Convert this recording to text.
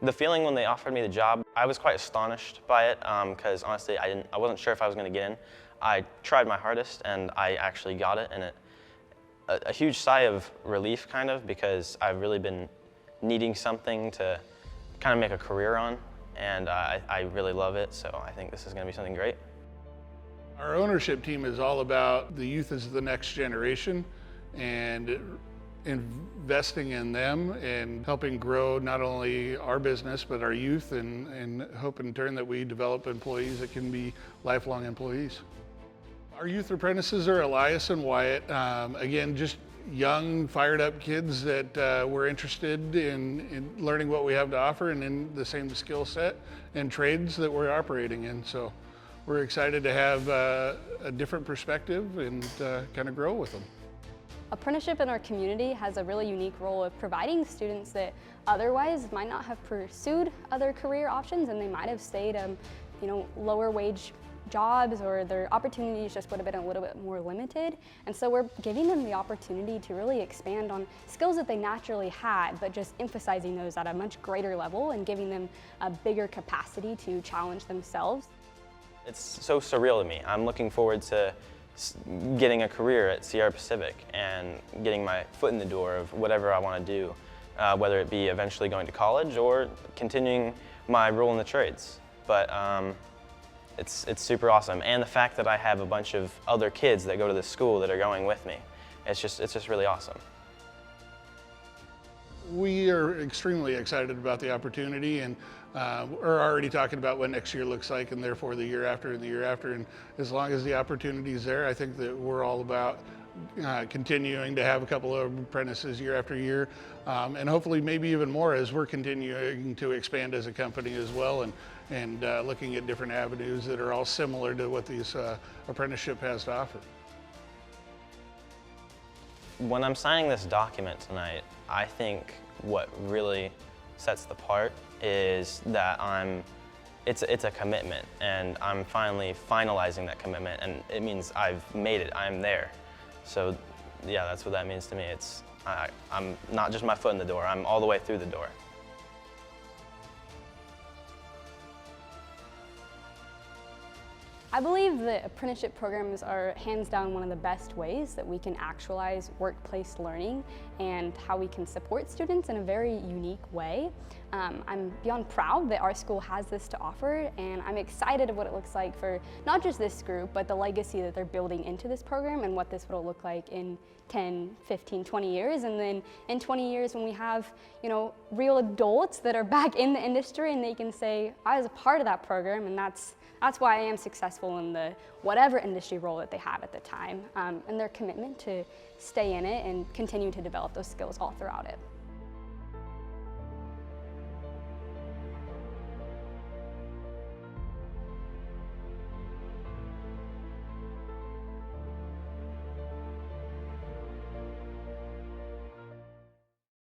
The feeling when they offered me the job, I was quite astonished by it because honestly I wasn't sure if I was going to get in. I tried my hardest and I actually got it, and a huge sigh of relief kind of, because I've really been needing something to kind of make a career on, and I really love it, so I think this is going to be something great. Our ownership team is all about the youth as the next generation and investing in them and helping grow not only our business but our youth, and hope in turn that we develop employees that can be lifelong employees. Our youth apprentices are Elias and Wyatt. Again, just young, fired up kids that were interested in learning what we have to offer and in the same skill set and trades that we're operating in. So we're excited to have a different perspective and kind of grow with them. Apprenticeship in our community has a really unique role of providing students that otherwise might not have pursued other career options, and they might have stayed lower wage jobs, or their opportunities just would have been a little bit more limited. And so we're giving them the opportunity to really expand on skills that they naturally had, but just emphasizing those at a much greater level and giving them a bigger capacity to challenge themselves. It's so surreal to me. I'm looking forward to getting a career at Sierra Pacific and getting my foot in the door of whatever I want to do, whether it be eventually going to college or continuing my role in the trades. But it's super awesome, and the fact that I have a bunch of other kids that go to this school that are going with me, it's just really awesome. We are extremely excited about the opportunity, and we're already talking about what next year looks like, and therefore the year after and the year after. And as long as the opportunity is there, I think that we're all about continuing to have a couple of apprentices year after year, and hopefully maybe even more as we're continuing to expand as a company as well, and looking at different avenues that are all similar to what this apprenticeship has to offer. When I'm signing this document tonight, I think what really sets the part is that it's a commitment, and I'm finally finalizing that commitment, and it means I've made it, I'm there. So yeah, that's what that means to me. I'm not just my foot in the door, I'm all the way through the door. I believe that apprenticeship programs are hands down one of the best ways that we can actualize workplace learning and how we can support students in a very unique way. I'm beyond proud that our school has this to offer, and I'm excited of what it looks like for not just this group, but the legacy that they're building into this program and what this will look like in 10, 15, 20 years. And then in 20 years when we have, real adults that are back in the industry and they can say, I was a part of that program, and that's why I am successful in the whatever industry role that they have at the time, and their commitment to stay in it and continue to develop those skills all throughout it.